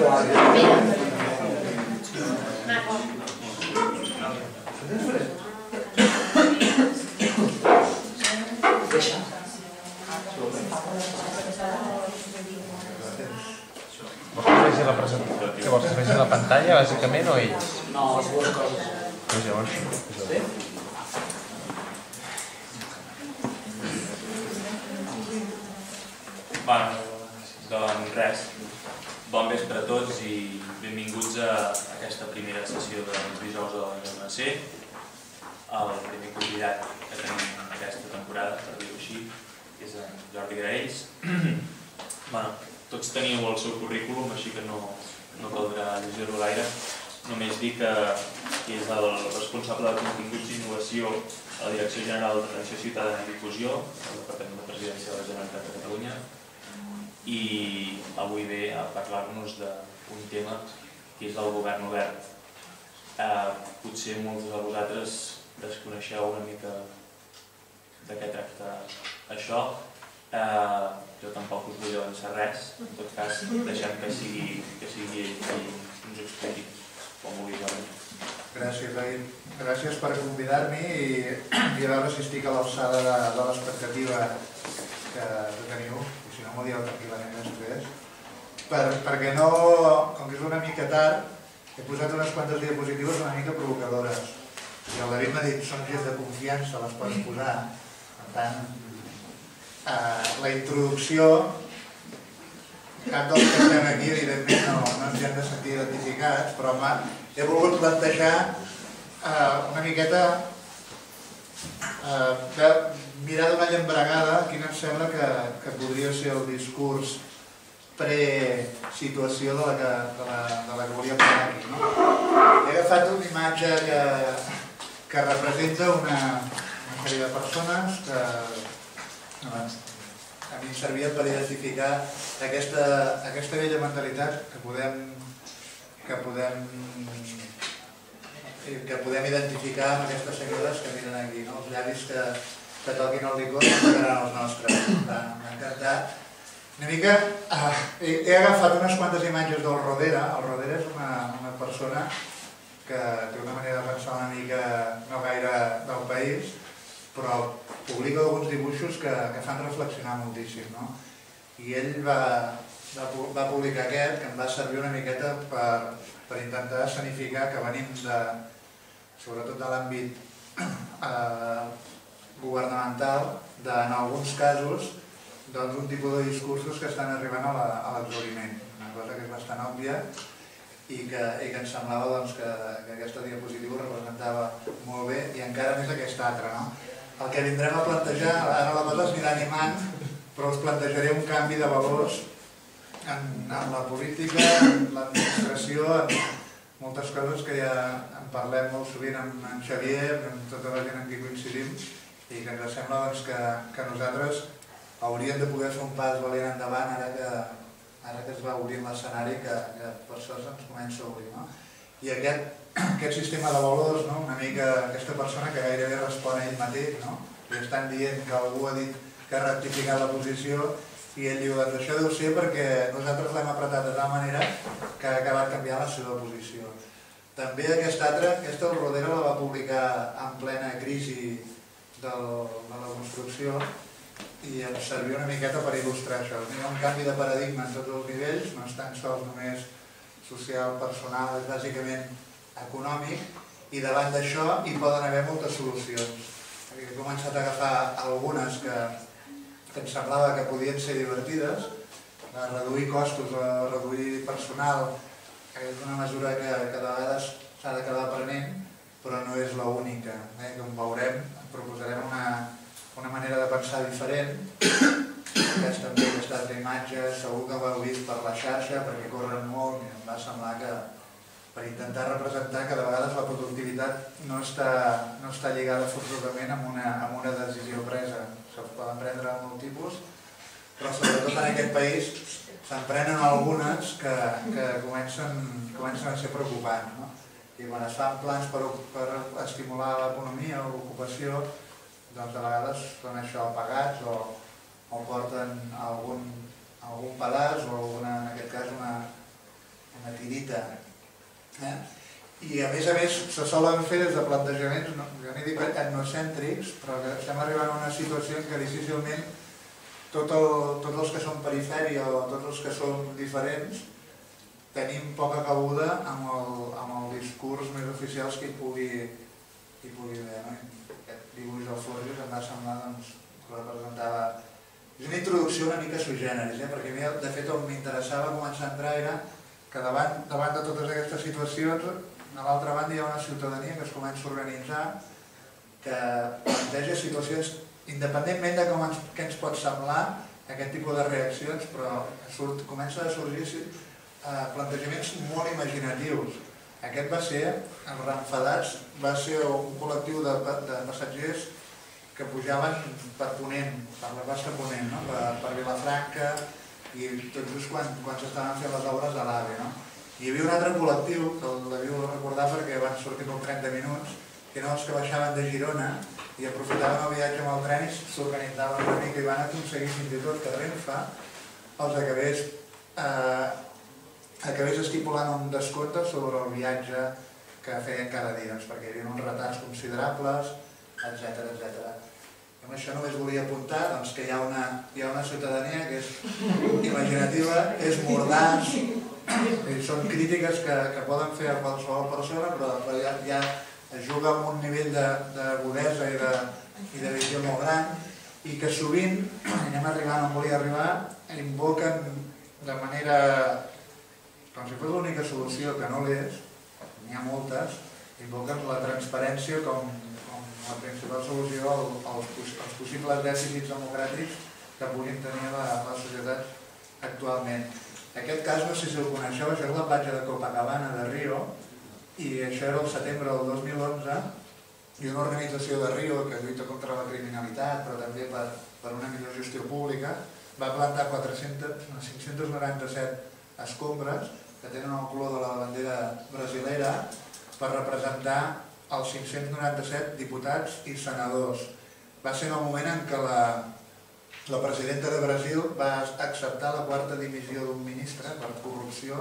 Què vols, que es vegi la pantalla, bàsicament, o ells? No, les dues coses. Doncs llavors... Sí? Doncs res, bon vespre a tots i benvinguts a aquesta primera sessió dels dijous de l'AMC. El primer convidat que tenim aquesta temporada, per dir-ho així, és en Jordi Graells. Tots teniu el seu currículum, així que no caldrà llegir-lo gaire. Només dir que és el responsable de continguts d'innovació a la Direcció General d'Atenció Ciutadana i Difusió del Departament de Presidència de la Generalitat de Catalunya, i avui ve a parlar-nos d'un tema que és el govern obert. Potser molts de vosaltres desconeixeu una mica de què tracta això. Jo tampoc us vull avançar res, en tot cas deixem que sigui ell qui ens ho expliqui, com vulgui. Gràcies, David. Gràcies per convidar-me i a veure si estic a l'alçada de l'expectativa que teniu, i si no m'ho dieu tranquil·lament després. Perquè no, com que és una mica tard, he posat unes quantes diapositives una mica provocadores. I el David m'ha dit, són gens de confiança, les pots posar. Per tant, la introducció, cap dels que estem aquí, evidentment, no ens hi hem de sentir identificats, però he volgut plantejar una miqueta de mirar d'una llambregada quin em sembla que podria ser el discurs pre-situació de la que volíem parlar aquí. He agafat una imatge que representa una sèrie de persones que a mi em servia per identificar aquesta vella mentalitat que podem identificar amb aquestes senyores que miren aquí, els llavis que toquin el licor no tocaran els nostres. M'ha encantat. Una mica, he agafat unes quantes imatges del Rodera. El Rodera és una persona que té una manera de pensar una mica no gaire del país, però publica alguns dibuixos que fan reflexionar moltíssim. I ell va publicar aquest, que em va servir una miqueta per intentar escenificar que venim sobretot de l'àmbit governamental, en alguns casos, un tipus de discursos que estan arribant a l'exhauriment. Una cosa que és bastant òbvia i que em semblava que aquesta diapositiva ho representava molt bé, i encara més aquesta altra. El que vindrem a plantejar, ara la cosa s'anirà animant, però us plantejaré un canvi de valors en la política, en l'administració, en moltes coses que ja en parlem molt sovint amb en Xavier, amb tota la gent amb qui coincidim, i que ens sembla que nosaltres hauríem de poder fer un pas valent endavant ara que es va obrint l'escenari, que per això se'ns comença a obrir. I aquest sistema de valors, una mica aquesta persona que gairebé respon a ell mateix, li estan dient que algú ha dit que ha rectificat la posició i ell diu, doncs això deu ser perquè nosaltres l'hem apretat de tal manera que ha acabat canviant la seva posició. També aquesta el Rodera la va publicar en plena crisi de la construcció i ens servia una miqueta per il·lustrar això. Hi ha un canvi de paradigma en tots els nivells, no és tan sols només social, personal, és bàsicament econòmic, i davant d'això hi poden haver moltes solucions. He començat a agafar algunes que em semblava que podien ser divertides, a reduir costos, a reduir personal, és una mesura que de vegades s'ha d'acabar aprenent, però no és l'única. Com veurem, proposarem una manera de pensar diferent. Aquesta altra imatge segur que ho heu vist per la xarxa perquè corren molt i em va semblar que per intentar representar que de vegades la productivitat no està lligada forçosament amb una decisió presa. Se'ls poden prendre de molt tipus, però sobretot en aquest país se'n prenen algunes que comencen a ser preocupants. I quan es fan plans per estimular l'economia o l'ocupació, doncs de vegades són això apagats o porten algun pedaç o en aquest cas una tirita. I a més se solen fer des de plantejaments, jo n'hi dic etnocèntrics, però que estem arribant a una situació en què difícilment tots els que són perifèria o tots els que són diferents tenim poca cabuda amb el discurs més oficials que hi pugui haver. Aquest dibuix del Forges em va semblar que representava... És una introducció una mica sui generis, perquè a mi de fet on m'interessava començar a entrar era que davant de totes aquestes situacions, a l'altra banda hi ha una ciutadania que es comença a organitzar, que planteja situacions independentment de què ens pot semblar aquest tipus de reaccions, però comença a sorgir plantejaments molt imaginatius. Aquest va ser, els Reenfadats, va ser un col·lectiu de passatgers que pujaven per Ponent, per la costa Ponent, per Vilafranca, i tot just quan s'estaven fent les obres de l'AVE. Hi havia un altre col·lectiu, que el deviu recordar perquè van sortir com 30 minuts, que eren els que baixaven de Girona i aprofitaven el viatge amb el tren i s'organitzaven una mica i van aconseguir fins i tot que Renfe els acabés estipulant un descompte sobre el viatge que feien cada dia, perquè hi havia uns retards considerables, etc. Amb això només volia apuntar que hi ha una ciutadania que és imaginativa, és mordaç, són crítiques que poden fer a qualsevol persona, però ja es juga amb un nivell d'agudesa i de visió molt gran, i que sovint, anem arribant on volia arribar, invoquen de manera com si fos l'única solució, que no l'és, n'hi ha moltes, invoquen la transparència com la principal solució als possibles dèficits democràtics que puguin tenir les societats actualment. Aquest cas, no sé si el coneixeu, això és la platja de Copacabana de Rio, i això era el setembre del 2011, i una organització de Rio que lluita contra la criminalitat, però també per una millor gestió pública, va plantar 597 escombres que tenen el color de la bandera brasilera per representar els 597 diputats i senadors. Va ser en el moment en què la presidenta de Brasil va acceptar la quarta dimissió d'un ministre per corrupció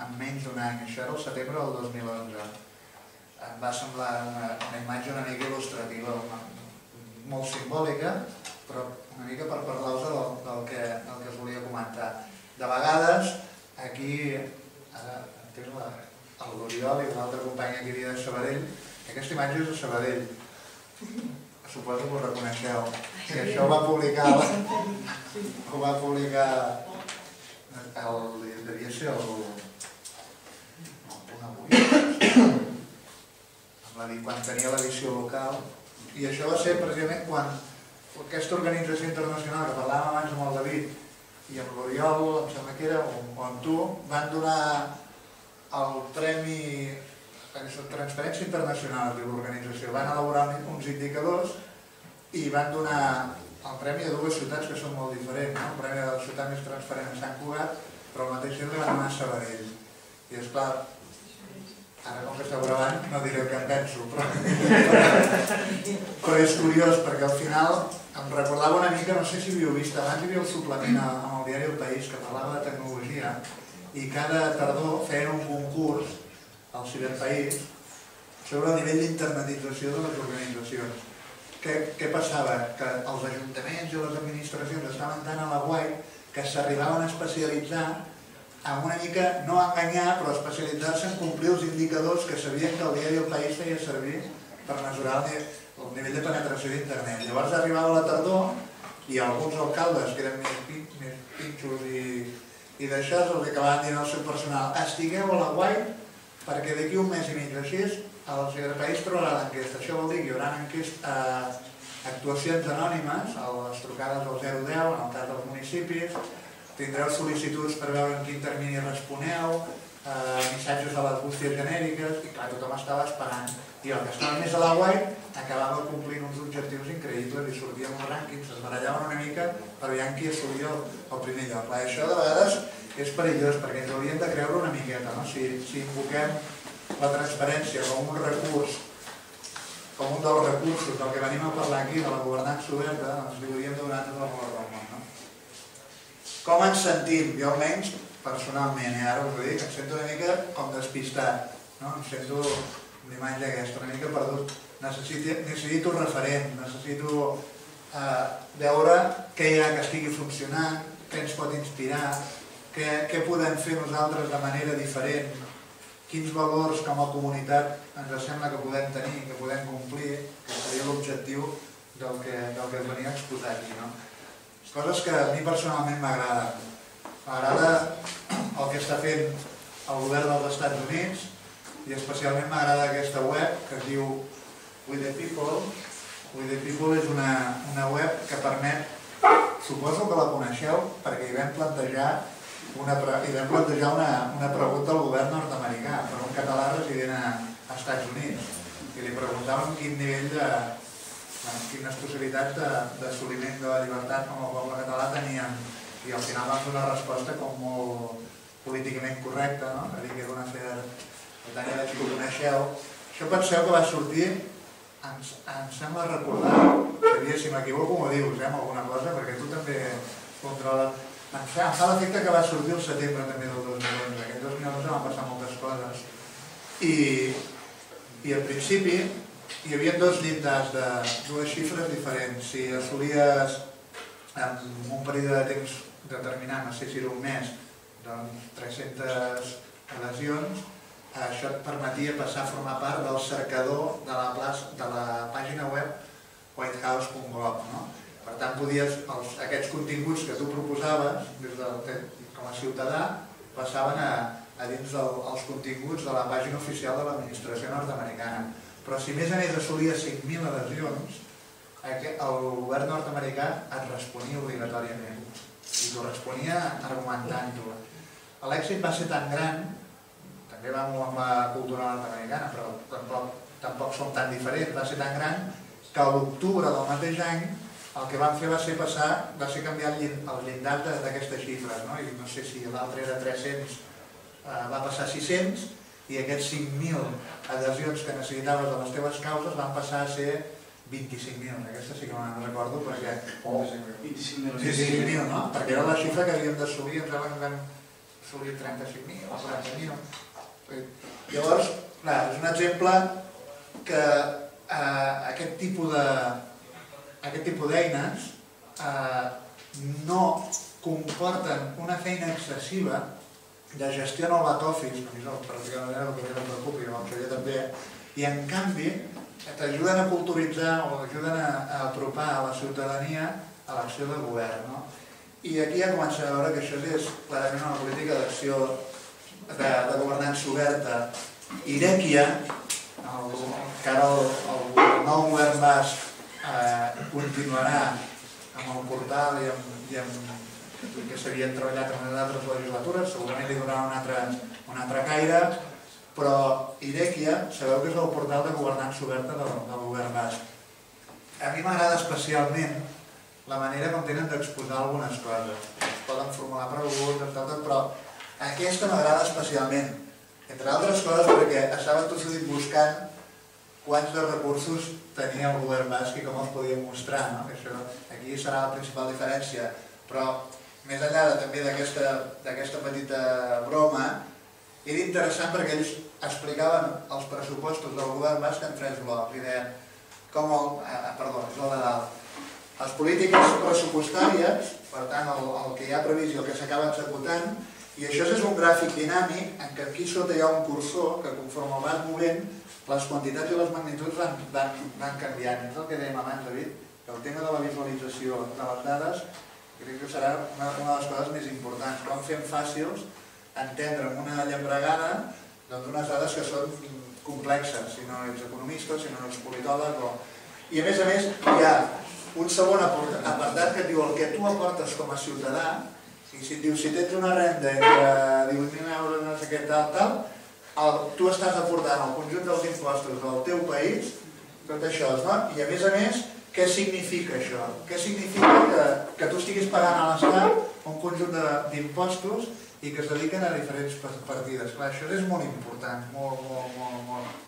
en menys d'un any. Això era el setembre del 2011. Em va semblar una imatge una mica il·lustrativa, molt simbòlica, però una mica per parlar-vos del que us volia comentar. De vegades, aquí, ara tens l'Oriol i l'altre company que hi havia de Sabadell, aquesta imatge és de Sabadell, suposo que ho reconeixeu, i això ho va publicar, devia ser quan tenia l'edició local, i això va ser precisament quan aquesta organització internacional que parlàvem abans amb el David i amb l'Oriol, em sembla que era, o amb tu, van donar el Premi Transparència Internacional de l'organització. Van elaborar uns indicadors i van donar el premi a dues ciutats que són molt diferents. El premi de la ciutat més transparent a Sant Cugat, però al mateix temps li van donar a Sabadell. I esclar, ara com que esteu gravant no diré el que em penso, però és curiós perquè al final em recordava una mica, no sé si havíeu vist, abans hi havia el suplement amb el diari El País que parlava de tecnologia i cada tardor feien un concurs al Ciberpaís sobre el nivell d'internetització de les organitzacions. Què passava? Que els ajuntaments i les administracions estaven tan a la guai que s'arribaven a especialitzar en una mica, no enganyar, però especialitzar-se en complir els indicadors que sabien que el diari El País feia servir per mesurar el nivell de penetració d'internet. Llavors arribava la tardor i alguns alcaldes que eren més pinxos i d'això els acabaven dient al seu personal: estigueu a la guai perquè d'aquí un mes i mig així el Ciberpaís trobarà l'enquesta. Això vol dir que hi haurà actuacions anònimes a les trucades del 010 en el cas dels municipis, tindreu sol·licituds per veure en quin termini responeu, missatges a les bústies genèriques, i clar, tothom estava esperant. I el que estava més a la guai acabava complint uns objectius increïbles i sortia en un rànquing, es barallaven una mica per veure qui assolia el primer lloc. Això de vegades és perillós perquè ens hauríem de creure una miqueta, si invoquem la transparència com un recurs, com un dels recursos del que venim a parlar aquí, de la governança oberta, doncs li hauríem de donar tot el valor del món. Com ens sentim? Jo almenys personalment, ara us ho dic, em sento una mica com despistat, no? Em sento una imatge aquesta, una mica perdut. Necessito un referent, necessito veure què hi ha que estigui funcionant, què ens pot inspirar, què podem fer nosaltres de manera diferent, quins valors com a comunitat ens sembla que podem tenir, que podem complir, que seria l'objectiu del que es venia a exposar aquí. Coses que a mi personalment m'agraden. M'agrada el que està fent el govern dels Estats Units i especialment m'agrada aquesta web que es diu With the People. With the People és una web que permet, suposo que la coneixeu, perquè hi vam plantejar una pregunta al govern nord-americà per un català resident als Estats Units. I li preguntàvem quin nivell quines possibilitats d'assoliment de la llibertat com a poble català teníem. I al final vam fer una resposta com molt políticament correcta, no? Va dir que era un afer, per tant ja veig que ho coneixeu. Això penseu que va sortir, em sembla recordar, si m'equivoco m'ho dius, alguna cosa, perquè tu també controles. Em fa l'efecte que va sortir el setembre també del 2011. Aquest 2011 van passar moltes coses. I al principi hi havia dos llindars de dues xifres diferents. Si assolies en un període de temps determinat, no sé si era un mes, doncs 300 adhesions, això et permetia passar a formar part del cercador de la pàgina web whitehouse.gov. Per tant, aquests continguts que tu proposaves com a ciutadà passaven a dins dels continguts de la pàgina oficial de l'administració nord-americana. Però si més a més assolia 5.000 adhesions, el govern nord-americà et responia obligatòriament i t'ho responia argumentant-ho. L'èxit va ser tan gran, també va molt amb la cultura nord-americana, però tampoc som tan diferents, va ser tan gran que a l'octubre del mateix any el que vam fer va ser canviar el llindar d'aquestes xifres. I no sé si l'altre era 300, va passar a 600, i aquests 5.000 adhesions que necessitaves de les teves causes van passar a ser 25.000. Aquesta sí que me'n recordo perquè... 25.000, no? Perquè era la xifra que havíem d'assolir, ens vam assolir 35.000 o 40.000. Llavors, clar, és un exemple que aquest tipus d'eines no comporten una feina excessiva de gestió en el back-office, que a mi pràcticament era el que em preocupa, i el Xavier també, i en canvi t'ajuden a culturitzar o ajuden a apropar a la ciutadania a l'acció de govern. I aquí ja comencem a veure que això és clarament una política d'acció de governança oberta. Irekia, que ara el nou govern basc continuarà amb el portal i amb que s'havien treballat en les altres legislatures, segurament li donarà un altre caire, però Irekia, sabeu que és el portal de governança oberta del govern basc. A mi m'agrada especialment la manera com tenen d'exposar algunes coses. Es poden formular preguntes, però aquesta m'agrada especialment, entre altres coses perquè estava tot dit buscant quants de recursos tenia el govern basc i com els podíem mostrar. Aquí serà la principal diferència, però més enllà també d'aquesta petita broma, era interessant perquè ells explicaven els pressupostos del govern basc en 3 blocs. I deien, perdó, és el de dalt. Les polítiques pressupostàries, per tant, el que hi ha previst i el que s'acaba executant, i això és un gràfic dinàmic en què aquí sota hi ha un cursor que conforme el vas movent, les quantitats i les magnituds van canviant. És el que dèiem abans, David, que el tema de la visualització de les dades crec que serà una de les coses més importants. Com fem fàcils entendre amb una llambregada unes dades que són complexes, si no ets economista, si no ets politòleg. I a més hi ha un segon apartat que et diu el que tu aportes com a ciutadà, i si et diu si tens una renda entre 18.000 euros, no sé què, tal, tu estàs aportant al conjunt dels impostos del teu país, tot això, i a més, què significa això? Què significa que tu estiguis pagant a l'Estat un conjunt d'impostos i que es dediquen a diferents partides? Clar, això és molt important, molt.